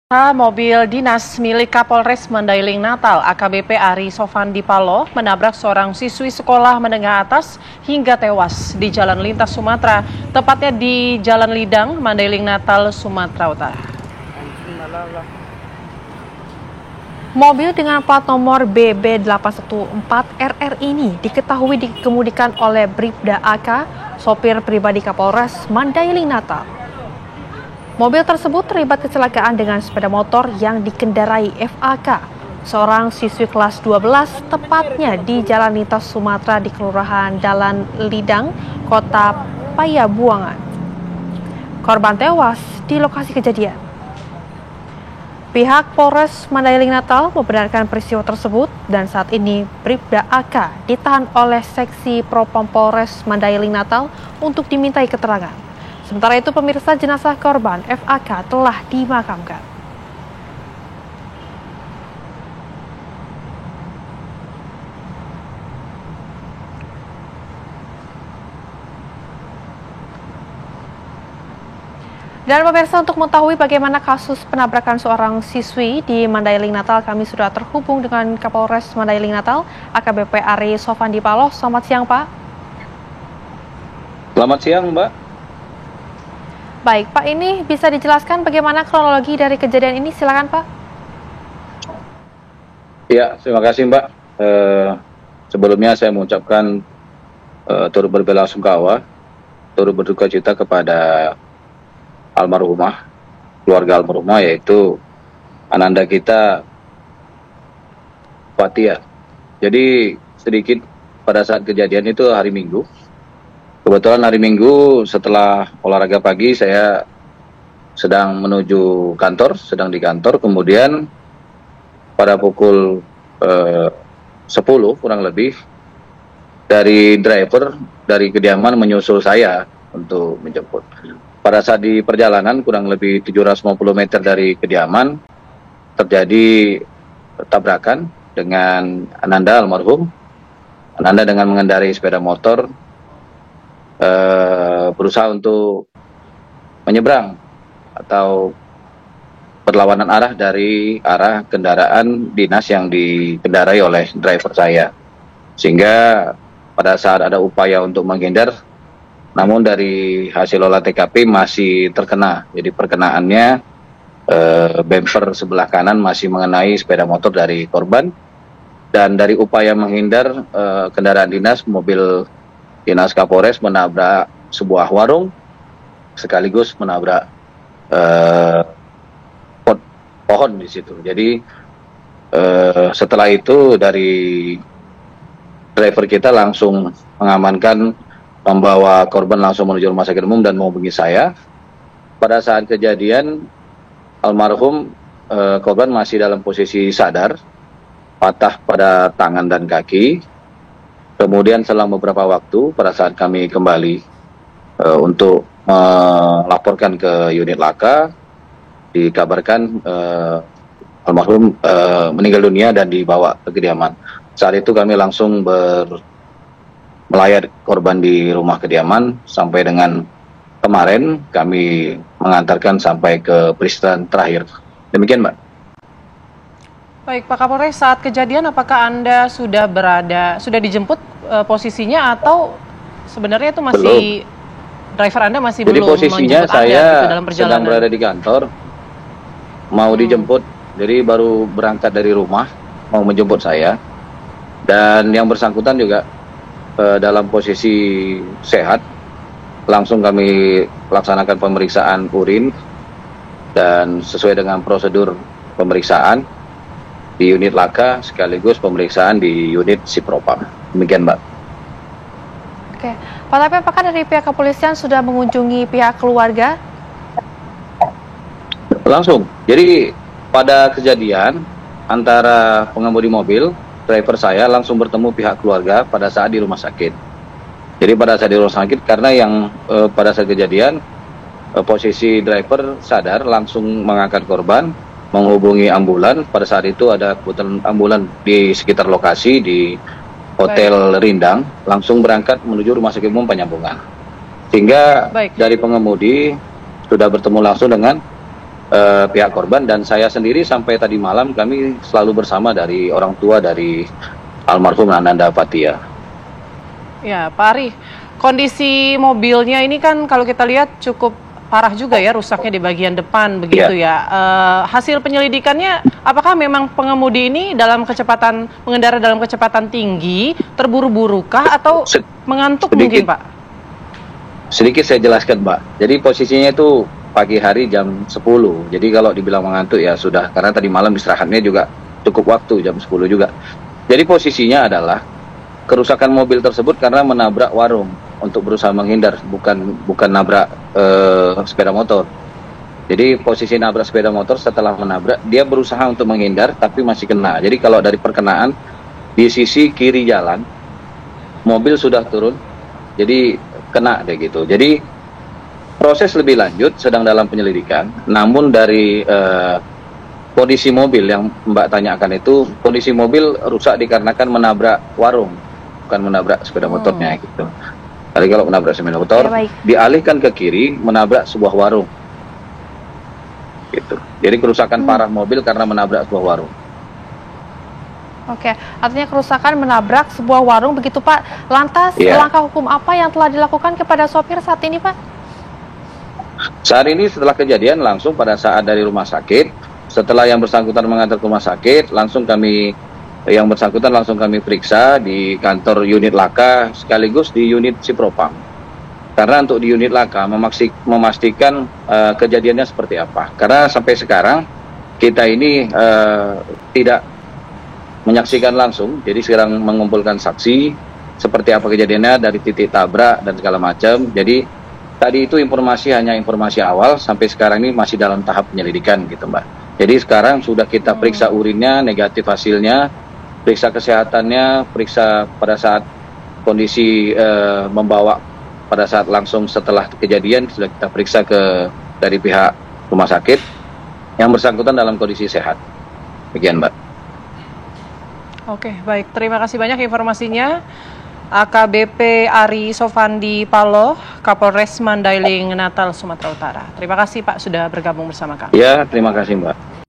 Mobil dinas milik Kapolres Mandailing Natal AKBP Ari Sofandi Paloh menabrak seorang siswi sekolah menengah atas hingga tewas di Jalan Lintas Sumatera, tepatnya di Jalan Lidang, Mandailing Natal, Sumatera Utara. Mobil dengan plat nomor BB814RR ini diketahui dikemudikan oleh Bribda AK, sopir pribadi Kapolres Mandailing Natal. Mobil tersebut terlibat kecelakaan dengan sepeda motor yang dikendarai FAK, seorang siswi kelas 12, tepatnya di Jalan Lintas Sumatera di Kelurahan Jalan Lidang, Kota Payabuangan. Korban tewas di lokasi kejadian. Pihak Polres Mandailing Natal membenarkan peristiwa tersebut dan saat ini Bribda AK ditahan oleh Seksi Propam Polres Mandailing Natal untuk dimintai keterangan. Sementara itu, pemirsa, jenazah korban FAK telah dimakamkan. Dan pemirsa, untuk mengetahui bagaimana kasus penabrakan seorang siswi di Mandailing Natal, kami sudah terhubung dengan Kapolres Mandailing Natal, AKBP Ari Sofandi Paloh. Selamat siang, Pak. Selamat siang, Mbak. Baik, Pak, ini bisa dijelaskan bagaimana kronologi dari kejadian ini? Silakan, Pak. Ya, terima kasih, Mbak. Sebelumnya saya mengucapkan turut berbelasungkawa, turut berduka cita kepada almarhumah, keluarga almarhumah, yaitu ananda kita, Fatia. Jadi sedikit pada saat kejadian itu hari Minggu. Kebetulan hari Minggu setelah olahraga pagi saya sedang menuju kantor, sedang di kantor. Kemudian pada pukul 10 kurang lebih dari driver dari kediaman menyusul saya untuk menjemput. Pada saat di perjalanan kurang lebih 750 meter dari kediaman terjadi tabrakan dengan ananda almarhum. Ananda dengan mengendarai sepeda motor berusaha untuk menyeberang atau berlawanan arah dari arah kendaraan dinas yang dikendarai oleh driver saya, sehingga pada saat ada upaya untuk menghindar, namun dari hasil olah TKP masih terkena. Jadi perkenaannya bumper sebelah kanan masih mengenai sepeda motor dari korban, dan dari upaya menghindar kendaraan dinas, mobil Dinas Kapolres menabrak sebuah warung sekaligus menabrak pohon di situ. Jadi setelah itu dari driver kita langsung mengamankan, membawa korban langsung menuju rumah sakit umum dan menghubungi saya. Pada saat kejadian almarhum korban masih dalam posisi sadar, patah pada tangan dan kaki. Kemudian selang beberapa waktu pada saat kami kembali untuk melaporkan ke unit laka, dikabarkan almarhum meninggal dunia dan dibawa ke kediaman. Saat itu kami langsung melayat korban di rumah kediaman sampai dengan kemarin kami mengantarkan sampai ke peristirahatan terakhir. Demikian, Mbak. Baik, Pak Kapolres, saat kejadian apakah Anda sudah dijemput posisinya, atau sebenarnya itu masih driver Anda masih Jadi belum posisinya menjemput saya Anda gitu dalam perjalanan? sedang berada di kantor, mau dijemput, jadi baru berangkat dari rumah, mau menjemput saya, dan yang bersangkutan juga dalam posisi sehat. Langsung kami laksanakan pemeriksaan urin, dan sesuai dengan prosedur pemeriksaan di unit laka sekaligus pemeriksaan di unit Sipropam. Demikian, Mbak. Oke, Pak, tapi apakah dari pihak kepolisian sudah mengunjungi pihak keluarga? Langsung. Jadi pada kejadian antara pengemudi mobil, driver saya langsung bertemu pihak keluarga pada saat di rumah sakit. Jadi pada saat di rumah sakit, karena yang pada saat kejadian posisi driver sadar, langsung mengangkat korban, menghubungi ambulan. Pada saat itu ada kebetulan ambulan di sekitar lokasi di Hotel Rindang, langsung berangkat menuju Rumah Sakit Umum Penyambungan. Sehingga dari pengemudi sudah bertemu langsung dengan pihak korban, dan saya sendiri sampai tadi malam kami selalu bersama dari orang tua dari almarhum Ananda Fathia. Ya, Pak Ari, kondisi mobilnya ini kan kalau kita lihat cukup parah juga ya, rusaknya di bagian depan begitu ya. Hasil penyelidikannya, apakah memang pengemudi ini mengendara dalam kecepatan tinggi, terburu-burukah atau mengantuk mungkin, Pak? Sedikit saya jelaskan, Mbak. Jadi posisinya itu pagi hari jam 10. Jadi kalau dibilang mengantuk ya sudah, karena tadi malam istirahatnya juga cukup waktu, jam 10 juga. Jadi posisinya adalah kerusakan mobil tersebut karena menabrak warung untuk berusaha menghindar, bukan nabrak sepeda motor. Jadi posisi nabrak sepeda motor, setelah menabrak dia berusaha untuk menghindar tapi masih kena. Jadi kalau dari perkenaan di sisi kiri jalan mobil sudah turun, jadi kena deh gitu. Jadi proses lebih lanjut sedang dalam penyelidikan. Namun dari kondisi mobil yang Mbak tanyakan itu, kondisi mobil rusak dikarenakan menabrak warung, bukan menabrak sepeda motornya gitu. Jadi kalau menabrak sepeda motor, dialihkan ke kiri, menabrak sebuah warung. Gitu. Jadi kerusakan parah mobil karena menabrak sebuah warung. Oke, artinya kerusakan menabrak sebuah warung begitu, Pak. Lantas langkah hukum apa yang telah dilakukan kepada sopir saat ini, Pak? Saat ini setelah kejadian langsung pada saat dari rumah sakit, setelah yang bersangkutan mengantar ke rumah sakit, yang bersangkutan langsung kami periksa di kantor unit Laka sekaligus di unit Sipropam. Karena untuk di unit Laka memastikan kejadiannya seperti apa. Karena sampai sekarang kita ini tidak menyaksikan langsung, jadi sekarang mengumpulkan saksi seperti apa kejadiannya dari titik tabrak dan segala macam. Jadi tadi itu hanya informasi awal, sampai sekarang ini masih dalam tahap penyelidikan gitu, Mbak. Jadi sekarang sudah kita periksa urinnya, negatif hasilnya, periksa kesehatannya, periksa pada saat kondisi membawa pada saat langsung setelah kejadian sudah kita periksa dari pihak rumah sakit yang bersangkutan dalam kondisi sehat. Demikian, Mbak. Oke, baik. Terima kasih banyak informasinya. AKBP Ari Sofandi Paloh, Kapolres Mandailing Natal, Sumatera Utara. Terima kasih Pak sudah bergabung bersama kami. Ya, terima kasih Mbak.